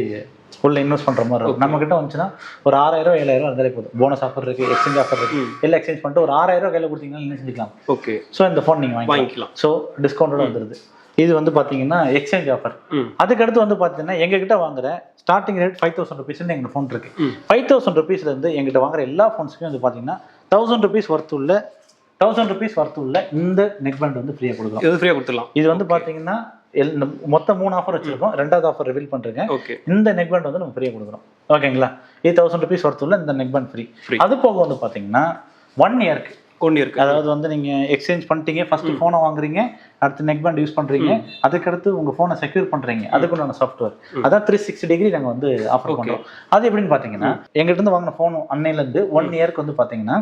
உள்ள இன்வெஸ்ட் பண்ற மாதிரி இருக்கும். நம்ம கிட்ட வந்துச்சுன்னா ஒரு 6,000 7,000 இருந்தாலே போதும். போனஸ் ஆஃபர் இருக்கு, எக்ஸ்சேஞ்ச் ஆஃபர் இருக்கு. எல்லாம் எக்ஸ்சேஞ்ச் பண்ணிட்டு ஒரு 6,000 கையில கொடுத்தீங்கன்னா என்ன செஞ்சுக்கலாம். ஓகே, ஸோ இந்த ஃபோன் நீங்க வாங்கிக்கலாம். ஸோ டிஸ்கவுண்டோட வந்துருது. இது வந்து பாத்தீங்கன்னா எக்ஸ்சேஞ்ச் ஆஃபர். அதுக்கடுத்து வந்து பாத்தீங்கன்னா எங்க கிட்ட வாங்குற ஸ்டார்டிங் ரேட் 5,000 rupees எங்க ஃபோன் இருக்கு. 5,000 rupeesல இருந்து எங்கிட்ட வாங்குற எல்லா ஃபோன்ஸுக்கும் வந்து பாத்தீங்கன்னா 1,000 rupees ஒர்த் உள்ள இந்த நெக் பேண்ட் வந்து ஃப்ரீயா கொடுக்கலாம். இது ஃப்ரீயா கொடுத்துடலாம். இது வந்து பாத்தீங்கன்னா மொத்தம் 3 ஆஃபர் வச்சிருக்கோம். 2வது ஆஃபர் ரிவீல் பண்றேன். இந்த நெக் பேண்ட் வந்து நம்ம ஃப்ரீயா கொடுக்குறோம் ஓகேங்களா. 8,000 rupees ஒர்த் உள்ள இந்த நெக் பேண்ட் ஃப்ரீ. அது போக வந்து பாத்தீங்கன்னா 1 இயருக்கு, அதாவது வந்து நீங்க எக்ஸ்சேஞ்ச் பண்ணிட்டீங்க, ஃபர்ஸ்ட் போனை வாங்குறீங்க, அடுத்து நெக் பேண்ட் யூஸ் பண்றீங்க, அதுக்கடுத்து உங்க போனை செக்யூர் பண்றீங்க, அதுக்குண்டான சாஃப்ட்வேர் அதான் 360 டிகிரி நாங்க வந்து ஆஃபர் பண்றோம். அது எப்படின்னு பாத்தீங்கன்னா எங்ககிட்ட இருந்து வாங்கின போன் அன்னையில இருந்து 1 இயருக்கு வந்து பாத்தீங்கன்னா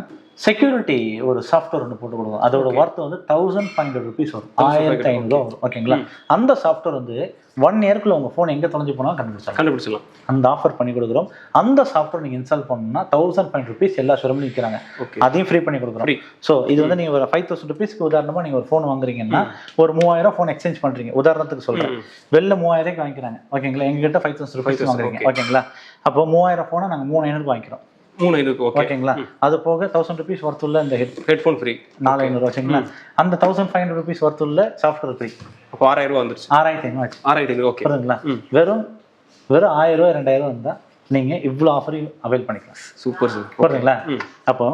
செக்யூரிட்டி ஒரு சாஃப்ட்வேர் ஒன்று போட்டு கொடுக்கும். அதோட ஒர்த் வந்து 1500 rupees வரும், 1500 வரும். ஓகேங்களா? அந்த சாஃப்ட்வேர் வந்து 1 இயர்க்குள்ள உங்க போன் எங்க தொலைஞ்சு போனாலும் கண்டுபிடிச்சிடலாம். அந்த ஆஃபர் பண்ணி கொடுக்குறோம். அந்த சாஃப்ட்வேர் நீங்க இன்ஸ்டால் பண்ணணும்னா 1500 rupees எல்லா ஷோரூம்லையும் விற்கிறாங்க. அதையும் ஃப்ரீ பண்ணி கொடுக்குறோம். ஸோ இது வந்து நீங்க ஒரு 5000 rupeesக்கு உதாரணமா நீங்க ஒரு ஃபோன் வாங்குறீங்கன்னா ஒரு 3000 ஃபோன் எக்ஸ்சேஞ்ச் பண்றீங்க, உதாரணத்துக்கு சொல்றேன். வெளில 3000 வாங்கிக்கிறாங்க. ஓகேங்களா? எங்ககிட்ட 5000 rupees வாங்குறீங்க. ஓகேங்களா? அப்போ 3000 ஃபோனை நாங்கள் 3500 வாங்கிக்கிறோம். 3500. ஓகேங்களா? அது போக 1000 rupees ஒர்த் உள்ள இந்த ஹெட்ஃபோன் ஃப்ரீ 4500. ஓகேங்களா? அந்த 1500 rupees ஒர்த் உள்ள சாஃப்ட்வேர் ஃப்ரீ. அப்போ 6000 வந்துருச்சு. 6500. 6500. ஓகே. புரியுதுங்களா? வெறும் 1000 2000 இருந்தா நீங்க இவ்வளவு ஆஃபரையும் அவைல் பண்ணிக்கலாம். Super sir. புரியுதுங்களா? அப்போ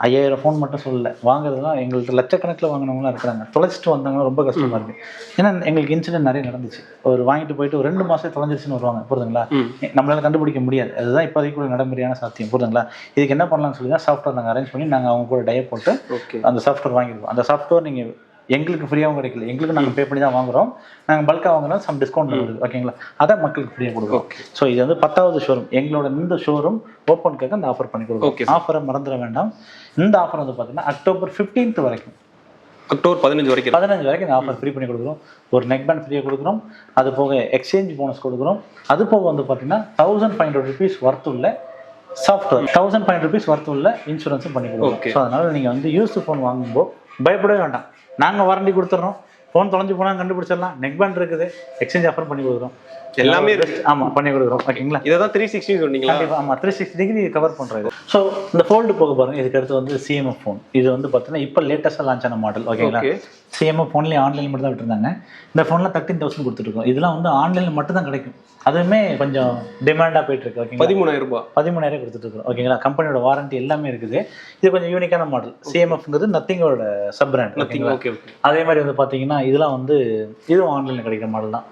5000 ஃபோன் மட்டும் சொல்லல, வாங்குறதுலாம் எங்களுக்கு லட்சக்கணக்கில் வாங்கினவங்களாம் இருக்கிறாங்க. தொலைச்சிட்டு வந்தாங்கன்னா ரொம்ப கஷ்டமா இருக்கு. ஏன்னா எங்களுக்கு இன்சிடென்ட் நிறைய நடந்துச்சு. ஒரு வாங்கிட்டு போயிட்டு ஒரு 2 மாசம் தொலைஞ்சிருச்சுன்னு வருவாங்க. புரியுதுங்களா? நம்மளால கண்டுபிடிக்க முடியாது. அதுதான் இப்போதைக்கு ஒரு நடைமுறையான சாத்தியம். புரியுதுங்களா? இதுக்கு என்ன பண்ணலாம்னு சொல்லி தான் சாஃப்ட்வேர் நாங்கள் அரேஞ்ச் பண்ணி நாங்கள் அவங்க கூட டய போட்டு அந்த சாஃப்ட்வேர் வாங்கிடுவோம். அந்த சாஃப்ட்வேர் நீங்க எங்களுக்கு ஃப்ரீயாகவும் கிடைக்கல, எங்களுக்கு நாங்கள் பே பண்ணி தான் வாங்குறோம். நாங்கள் பல்காக வாங்குறோம், சம் டிஸ்கவுண்ட் வருது. ஓகேங்களா? அதை மக்களுக்கு ஃப்ரீயாக கொடுக்குறோம். ஸோ இது வந்து 10வது ஷோரூம். எங்களோட இந்த ஷோரூம் ஓப்பனுக்காக அந்த ஆஃபர் பண்ணி கொடுக்குறோம். ஆஃபரை மறந்துட வேண்டாம். இந்த ஆஃபர் வந்து பார்த்தீங்கன்னா October 15th வரைக்கும், October 15 வரைக்கும் இந்த ஆஃபர் ஃப்ரீ பண்ணி கொடுக்குறோம். ஒரு நெக் பேண்ட் ஃப்ரீயாக கொடுக்குறோம். அது போக எக்ஸ்சேஞ்ச் போனஸ் கொடுக்குறோம். அது போக வந்து பார்த்தீங்கன்னா 1500 rupees ஒர்த் உள்ள சாஃப்ட்வேர், 1500 rupees ஒர்த் உள்ள இன்சூரன்ஸும் பண்ணி கொடுக்குறோம். ஸோ அதனால நீங்கள் வந்து யூஸ்டு ஃபோன் வாங்கும்போது பயப்படவே வேண்டாம். நாங்கள் வாரண்டி கொடுத்துட்றோம். ஃபோன் தொலைஞ்சு போனால் கண்டுபிடிச்சிடலாம். நெக் பேண்ட் இருக்குது, எக்ஸ்சேஞ்ச் ஆஃபர் பண்ணி கொடுக்குறோம். எல்லாமே இருக்கு. ஆமா, பண்ணி கொடுக்குறோம். ஓகேங்களா? இதான் 360 சொன்னீங்களா? ஆமா, 360 டிகிரி கவர் பண்றது. ஸோ இந்த ஃபோல்டு போக பாருங்க. இதுக்கு அடுத்து வந்து CMF ஃபோன். இது வந்து பார்த்தீங்கன்னா இப்போ லேட்டஸ்டாக லான்ச் ஆன மாடல். ஓகேங்களா? CMF ஃபோன்லேயே ஆன்லைன் மட்டும் தான் விட்டுருந்தாங்க. இந்த ஃபோனில் 13,000 கொடுத்துருக்கோம். இதெல்லாம் வந்து ஆன்லைனில் மட்டும் தான் கிடைக்கும். அதுவுமே கொஞ்சம் டிமாண்டாக போயிட்டு இருக்கு. ஓகேங்களா? 13,000 கொடுத்துட்டு இருக்கோம். ஓகேங்களா? கம்பெனியோட வாரண்டி எல்லாமே இருக்குது. இது கொஞ்சம் யூனிக்கான மாடல். CMFங்கிறது நத்திங்கோட சப் பிராண்ட். ஓகே. அதே மாதிரி வந்து பார்த்தீங்கன்னா இதெல்லாம் வந்து இதுவும் ஆன்லைனில் கிடைக்கிற மாடல் தான்.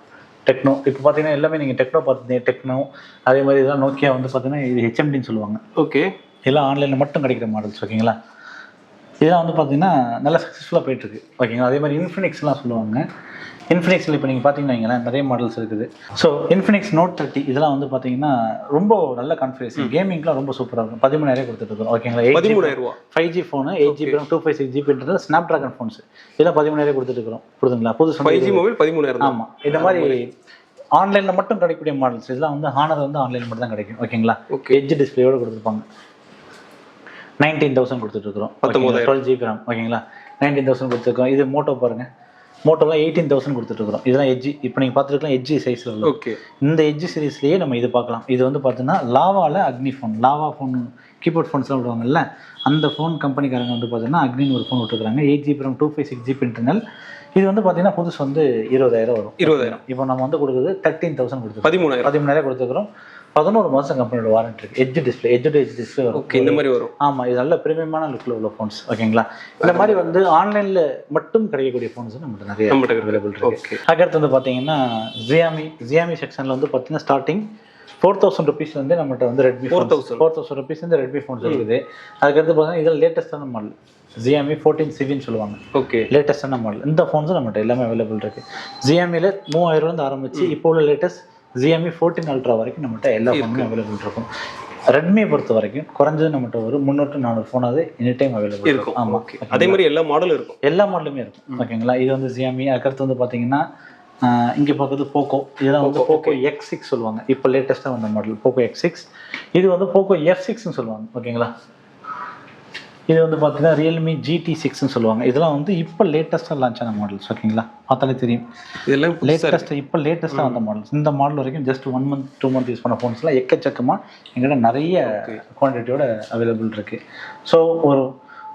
டெக்னோ இப்போ பார்த்தீங்கன்னா எல்லாமே நீங்கள் டெக்னோ பார்த்துருந்தீங்க. டெக்னோ அதே மாதிரி இதெல்லாம் நோக்கியா வந்து பார்த்தீங்கன்னா இது HMDன்னு சொல்லுவாங்க. ஓகே. இதெல்லாம் ஆன்லைனில் மட்டும் கிடைக்கிற மாடல்ஸ். ஓகேங்களா? இதெல்லாம் வந்து பார்த்தீங்கன்னா நல்லா சக்ஸஸ்ஃபுல்லாக போயிட்டுருக்கு. ஓகேங்களா? அதே மாதிரி இன்ஃபினிக்ஸ்லாம் சொல்லுவாங்க. இன்ஃபினிக்ஸில் இப்போ நீங்கள் பார்த்தீங்கன்னா நிறைய மாடல்ஸ் இருக்குது. ஸோ இன்ஃபினிக்ஸ் Note 30 இதெல்லாம் வந்து பார்த்தீங்கன்னா ரொம்ப நல்ல கான்ஃபிகரேஷன், கேமிங்லாம் ரொம்ப சூப்பராக இருக்கும். 13,000 கொடுத்துட்டு ஓகேங்களா? 13,000 5G phone, 8GB RAM, 256GB internal, snap dragon phones இதெல்லாம் 13,000 கொடுத்துட்டு இருக்கிறோம். புரியுதுங்களா? புதுசு 5G மொபைல் 13,000. ஆமாம். இந்த மாதிரி ஆன்லைனில் மட்டும் கிடைக்கக்கூடிய மாடல்ஸ் இதெல்லாம் வந்து ஹானர் வந்து ஆன்லைனில் மட்டும் தான் கிடைக்கும். ஓகேங்களா? எட்ஜ் டிஸ்பிளேயோட கொடுத்துருப்பாங்க. 19,000 கொடுத்துட்டு இருக்கிறோம். 12GB RAM. ஓகேங்களா? 19,000 கொடுத்துருக்கோம். இது மோட்டோ பாருங்க. மோட்டோலாம் 18,000 கொடுத்துட்டு இருக்கிறோம். இதெல்லாம் எட்ஜ். இப்போ நீங்கள் பார்த்துருக்கலாம் எட்ஜ் சைஸில். ஓகே. இந்த எட்ஜ் சீரீஸ்லேயே நம்ம இது பார்க்கலாம். இது வந்து பார்த்தீங்கன்னா லாவாவில் அக்னி ஃபோன். லாவா ஃபோன் கீபோர்ட் ஃபோன்ஸ்லாம் விடுவாங்கல்ல, அந்த ஃபோன் கம்பெனிக்காரங்க வந்து பார்த்தீங்கன்னா அக்னின்னு ஒரு ஃபோன் விட்டுருக்காங்க. 8GB RAM, 256GB internal. இது வந்து பார்த்தீங்கன்னா புதுசு வந்து 20,000 வரும். 20,000. இப்போ நம்ம வந்து கொடுக்குறது 13,000 கொடுத்துருக்கோம். 13,000 கொடுத்துருக்கிறோம். 11 மாதம் கம்பெனியோட வாரண்டி இருக்கு. எட்ஜ் டிஸ்பிளே, எட்ஜ் டிஸ்பிளே வரும். ஓகே. இந்த மாதிரி வரும். ஆமாம், இது நல்ல பிரீமியமான லுக்கில் உள்ள ஃபோன்ஸ். ஓகேங்களா? இந்த மாதிரி வந்து ஆன்லைனில் மட்டும் கிடைக்கக்கூடிய ஃபோன்ஸ் நம்மகிட்ட நிறைய அவைலபிள் இருக்கு. அதுக்கடுத்து வந்து பார்த்தீங்கன்னா Xiaomi செக்ஷனில் வந்து பார்த்தீங்கன்னா ஸ்டார்டிங் 4,000 rupees வந்து நம்மகிட்ட வந்து ரெட்மி 4,000 rupees வந்து ரெட்மி ஃபோன்ஸ் இருக்குது. அதுக்கடுத்து பார்த்தீங்கன்னா இதில் லேட்டஸ்டான மாடல் Xiaomi 14 CVன்னு சொல்லுவாங்க. ஓகே. லேட்டஸ்டான மாடல் இந்த ஃபோன்ஸும் நம்மகிட்ட எல்லாமே அவைலபிள் இருக்கு. Xiaomiயில் 3000 ஆரம்பிச்சு இப்போ உள்ள லேட்டஸ்ட் Xiaomi 14 Ultra வரைக்கும் நம்மகிட்ட எல்லா ஃபோனுமே அவைலபிள் இருக்கும். ரெட்மியை பொறுத்த வரைக்கும் குறைஞ்சது நம்மகிட்ட ஒரு 300-400 ஃபோனாவது எனி டைம் அவைலபிள் இருக்கும். ஆமாம். அதே மாதிரி எல்லா மாடலும் இருக்கும். எல்லா மாடலுமே இருக்கும். ஓகேங்களா? இது வந்து Xiaomi. அதுக்கடுத்து வந்து பார்த்தீங்கன்னா இங்கே பார்க்குறது போக்கோ. இதெல்லாம் வந்து போக்கோ X6 சொல்லுவாங்க. இப்போ லேட்டஸ்ட்டாக வந்த மாடல் போக்கோ X6. இது வந்து போக்கோ F6ன்னு சொல்லுவாங்க. ஓகேங்களா? இது வந்து பார்த்தீங்கன்னா ரியல்மி GT6ன்னு சொல்லுவாங்க. இதெல்லாம் வந்து இப்போ லேட்டஸ்ட்டாக லான்ச் ஆன மாடல்ஸ். ஓகேங்களா? பார்த்தாலே தெரியும். இதெல்லாம் லேட்டஸ்ட்டாக வந்த மாடல்ஸ். இந்த மாடல் வரைக்கும் ஜஸ்ட் 1 month 2 month யூஸ் பண்ண ஃபோன்ஸ்லாம் எக்கச்சக்கமாக எங்கிட்ட நிறைய குவான்டிட்டியோட அவைலபிள் இருக்குது. ஸோ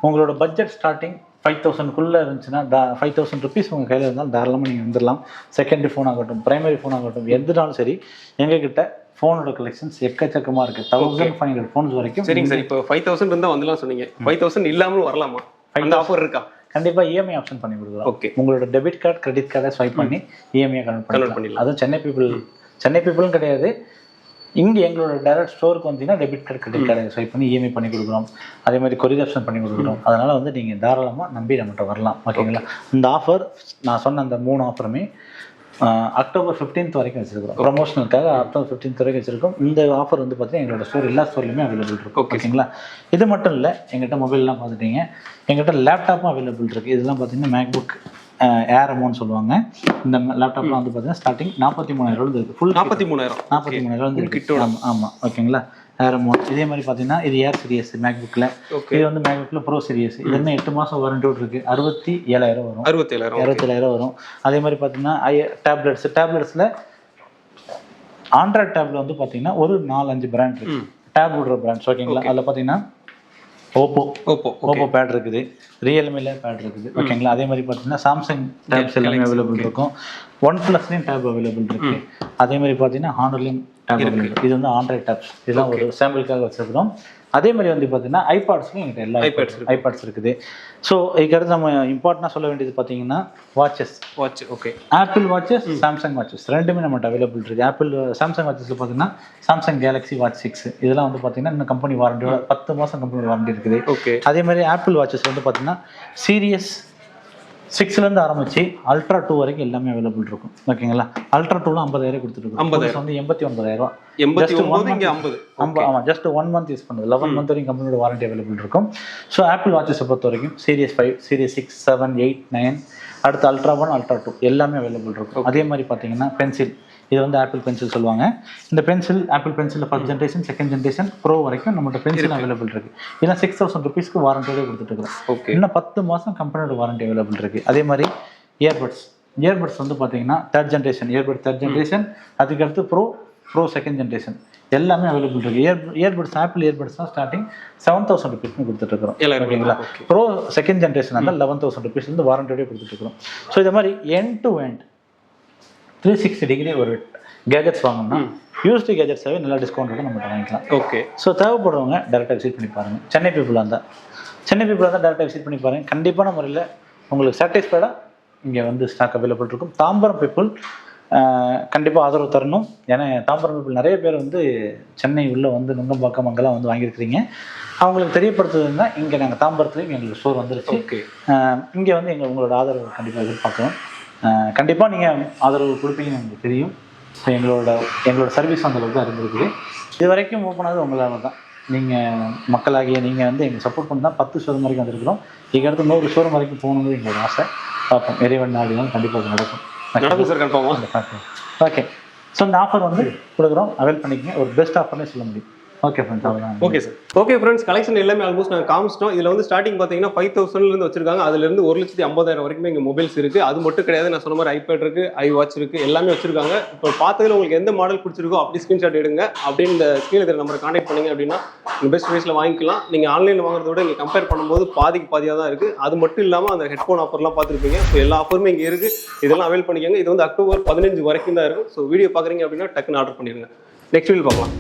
உங்களோட பட்ஜெட் ஸ்டார்டிங் 5,000 இருந்துச்சுன்னா 5,000 rupees உங்கள் கையில் இருந்தாலும் தாராளமாக நீங்கள் வந்துடலாம். செகண்டரி ஃபோன் ஆகட்டும், பிரைமரி ஃபோன் ஆகட்டும், எதுனாலும் சரி எங்ககிட்ட ஃபோனோட கலெக்ஷன்ஸ் எக்கச்சக்கமாக இருக்குது. 1,500 ஃபோன்ஸ் வரைக்கும். சரிங்க சார். இப்போ 5,000 இருந்தால் வந்துலாம் சொன்னீங்க. 5,000 இல்லாமல் வரலாமா? அந்த ஆஃபர் இருக்கா? கண்டிப்பாக EMI ஆப்ஷன் பண்ணி கொடுக்குறோம். ஓகே. உங்களோட டெபிட் கார்டு, கிரெடிட் கார்டை ஸ்வைப் பண்ணி EMI கன்வெர்ட் பண்ணிடலாம். அதுவும் சென்னை பீப்புள்னு கிடையாது, இங்கே எங்களோட டைரக்ட் ஸ்டோருக்கு வந்தீங்கன்னா debit card credit card swipe பண்ணி இஎம்ஐ பண்ணி கொடுக்குறோம். அதே மாதிரி கொரியர் ஆப்ஷன் பண்ணி கொடுக்குறோம். அதனால் வந்து நீங்கள் தாராளமாக நம்பி நம்மகிட்ட வரலாம். ஓகேங்களா? இந்த ஆஃபர் நான் சொன்ன அந்த 3 ஆஃபருமே அக்டோபர் 15th வரைக்கும் வச்சிருக்கோம். ப்ரொமோஷனலுக்காக அக்டோபர் 15th வரைக்கும் வச்சிருக்கோம். இந்த ஆஃபர் வந்து பார்த்தீங்கன்னா எங்களோட ஸ்டோர் எல்லா ஸ்டோர்லையுமே அவைலபிள் இருக்கும். ஓகேங்களா? இது மட்டும் இல்லை, எங்கிட்ட மொபைல்லாம் பார்த்துட்டீங்க, எங்கிட்ட லேப்டாப்பும் அவைலபிள் இருக்குது. இதெல்லாம் பார்த்தீங்கன்னா மேக்புக் ஏர் அமௌண்ட் சொல்லுவாங்க. இந்த லேப்டாப்லாம் வந்து பார்த்தீங்கன்னா ஸ்டார்டிங் 43,000 இருக்குது. ஃபுல் 43,000 இருக்குது. ஆமாம். ஓகேங்களா? ஏர் அமௌண்ட். இதே மாதிரி பார்த்தீங்கன்னா இது ஏர் சீரியஸ் மேக்புக்கில். இது வந்து மேக்புக்கில் ப்ரோ சீரியஸ். இது வந்து 8 மாதம் வாரண்டியோடு இருக்குது. 67,000 வரும். 67,000 வரும். அதே மாதிரி பார்த்தீங்கன்னா டேப்லெட்ஸில் ஆண்ட்ராய்ட் டேப்ல வந்து பார்த்தீங்கன்னா ஒரு 4-5 பிராண்ட் இருக்குது. டேப் விடுற பிராண்ட்ஸ். ஓகேங்களா? அதில் பார்த்தீங்கன்னா ஓப்போ பேட் இருக்குது, ரியல்மில பேட் இருக்குது. ஓகேங்களா? அதே மாதிரி பார்த்தீங்கன்னா சாம்சங் டேப்ஸ் எல்லாமே அவைலபிள் இருக்கும். ஒன் ப்ளஸ்லேயும் டேப் அவைலபிள் இருக்குது. அதே மாதிரி பார்த்தீங்கன்னா ஹானர்லையும் டேப் அவைலபிள். இது வந்து ஆண்ட்ராய்ட் டேப்ஸ். இதெல்லாம் ஒரு சாம்பிளுக்காக வச்சுருக்கிறோம். அதே மாதிரி வந்து பார்த்தீங்கன்னா ஐபாட்ஸ்லையும் எங்கிட்ட எல்லா ஐபாட்ஸ் இருக்குது. ஸோ இதுக்கடுத்து நம்ம இம்பார்ட்டண்டாக சொல்ல வேண்டியது பார்த்தீங்கன்னா watch. Okay, apple watches, Samsung watches ரெண்டுமே நம்மகிட்ட அவைலபிள் இருக்குது. ஆப்பிள் சாம்சங் வாட்சஸில் பார்த்தீங்கன்னா சாம்சங் கேலக்ஸி வாட்ச் 6 இதெல்லாம் வந்து பார்த்தீங்கன்னா இன்னும் கம்பெனி வாரண்டியோட 10 மாதம் கம்பெனி வாரண்டி இருக்குது. ஓகே, அதே மாதிரி ஆப்பிள் வாட்சஸ் வந்து பார்த்தீங்கன்னா சீரியஸ் 6லேருந்து ஆரம்பிச்சு அல்ட்ரா 2 வரைக்கும் எல்லாமே அவைலபிள் இருக்கும். ஓகேங்களா? அல்ட்ரா 2ல 50,000 கொடுத்துருக்கோம். 50,000 வந்து 89,000. ஆமாம், ஜஸ்ட் 1 மந்த் யூஸ் பண்ணுது. 11 மந்த் வரைக்கும் கம்பெனியோட வாரண்டி அவைலபிள் இருக்கும். ஸோ ஆப்பிள் வாட்சஸை பொறுத்த வரைக்கும் சீரியஸ் 5, சீரியஸ் 6, 7, 8, 9 அடுத்து அல்ட்ரா 1, அல்ட்ரா 2 எல்லாமே அவைலபிள் இருக்கும். அதே மாதிரி பார்த்தீங்கன்னா பென்சில், இது வந்து ஆப்பிள் பென்சில் சொல்லுவாங்க. இந்த pencil apple pencil first generation, second generation, bro வரைக்கும் நம்மகிட்ட பென்சில் அவைலபிள் இருக்கு. இதெல்லாம் 6,000 ருபீஸ்க்கு வாரண்டியோட கொடுத்துட்டு இருக்கிறோம். இன்னும் 10 மாதம் கம்பெனியோட வாரண்டி அவைலபிள் இருக்கு. அதே மாதிரி இயர்பட்ஸ் வந்து பார்த்தீங்கன்னா தேர்ட் ஜென்ரேஷன், அதுக்கடுத்து ப்ரோ செகண்ட் ஜென்ரேஷன் எல்லாமே அவைலபிள் இருக்கு. இயர்பட்ஸ் ஆப்பிள் இயர்பட்ஸ் தான் ஸ்டார்டிங் 7,000 ருபீஸ்னு கொடுத்துட்டு இருக்கிறோம். ஓகேங்களா? ப்ரோ செகண்ட் ஜென்ரேஷன் இருந்தால் 11,000 ருபீஸ்லேருந்து வாரண்டியோட கொடுத்துட்டு இருக்கிறோம். ஸோ இது மாதிரி எண்ட் டு எண்ட் 360 டிகிரி ஒரு கேஜெட்ஸ் வாங்கணும்னா யூஸ்டு கேஜெட்ஸாகவே நல்லா டிஸ்கவுண்ட்டோட நம்ம வாங்கிக்கலாம். ஓகே, ஸோ தேவைப்படுறவங்க டேரெக்டாக விசிட் பண்ணி பாருங்கள். சென்னை பீப்புளாக இருந்தால் டேரெக்டாக விசிட் பண்ணி பாருங்கள். கண்டிப்பான முறையில் உங்களுக்கு சாட்டிஸ்ஃபைடாக இங்கே வந்து ஸ்டாக் அவைலபிள் இருக்கும். தாம்பரம் பீப்புள் கண்டிப்பாக ஆதரவு தரணும். ஏன்னா தாம்பரம் பீப்புள் நிறைய பேர் வந்து சென்னை உள்ளே வந்து நுங்கம்பாக்கம் அங்கெல்லாம் வந்து வாங்கியிருக்கிறீங்க. அவங்களுக்கு தெரியப்படுத்துதுன்னா இங்கே நாங்கள் தாம்பரத்துலேயும் எங்களுக்கு ஸ்டோர் வந்துருச்சு. ஓகே, இங்கே வந்து உங்களோட ஆதரவு கண்டிப்பாக எதிர்பார்க்குறோம். கண்டிப்பாக நீங்கள் ஆதரவு கொடுப்பீங்கன்னு எனக்கு தெரியும். ஸோ எங்களோட சர்வீஸ் அந்தளவுக்கு தான் இருந்திருக்குது. இது வரைக்கும் ஓப்பனானது உங்களால் தான். நீங்கள் மக்களாகிய நீங்கள் வந்து எங்களுக்கு சப்போர்ட் பண்ணி தான் 10 ஷோரூம் வரைக்கும் வந்திருக்கிறோம். இதுக்கடுத்து 100 ஷோரூம் வரைக்கும் போகணுங்கிறது எங்களோட ஆசை. பார்ப்போம், இறைவன் நாடினால் கண்டிப்பாக அது நடக்கும் சார், கன்ஃபார்மாக. ஓகே, ஸோ இந்த ஆஃபர் வந்து கொடுக்குறோம், அவைல் பண்ணிக்கங்க. ஒரு பெஸ்ட் ஆஃபர்னே சொல்ல முடியும். ஓகே ஃப்ரெண்ட்ஸ், அவ்வளோதான். Okay sir. Okay friends, collection எல்லாமே ஆல்மோஸ்ட் நாங்கள் காமிச்சிட்டோம். இதில் வந்து ஸ்டார்டிங் பார்த்தீங்கன்னா 5,000லேருந்து வச்சிருக்காங்க. அதுலேருந்து 1,50,000 வரைக்கும் இங்கே மொபைல்ஸ் இருக்குது. அது மட்டும் கிடையாது, நான் சொன்ன மாதிரி ஐபேட் இருக்குது, ஐவாட்ச் இருக்குது, எல்லாமே வச்சிருக்காங்க. இப்போ பார்த்ததில் உங்களுக்கு எந்த மாடல் பிடிச்சிருக்கோ அப்படி ஸ்க்ரீன்ஷாட் எடுங்க. அப்படின்னு இந்த ஸ்க்ரீனில் இருக்கிற நம்பரை கான்டாக்ட் பண்ணிங்க அப்படின்னா பெஸ்ட் ப்ரைஸில் வாங்கிக்கலாம். நீங்கள் ஆன்லைனில் வாங்குறத விட இங்கே கம்பேர் பண்ணும்போது பாதியாக தான் இருக்குது. அது மட்டும் இல்லாமல் அந்த ஹெட்ஃபோன் ஆஃபர்லாம் பார்த்துருப்பீங்க. ஸோ எல்லா ஆஃபருமே இங்கே இருக்குது. இதெல்லாம் அவைல் பண்ணிக்கோங்க. இது வந்து அக்டோபர் 15 வரைக்கும் தான் இருக்கும். ஸோ வீடியோ பார்க்குறீங்க அப்படின்னா டக்குன்னு ஆர்டர் பண்ணிடுங்க. நெக்ஸ்ட் வீடியோ பார்க்கலாம்.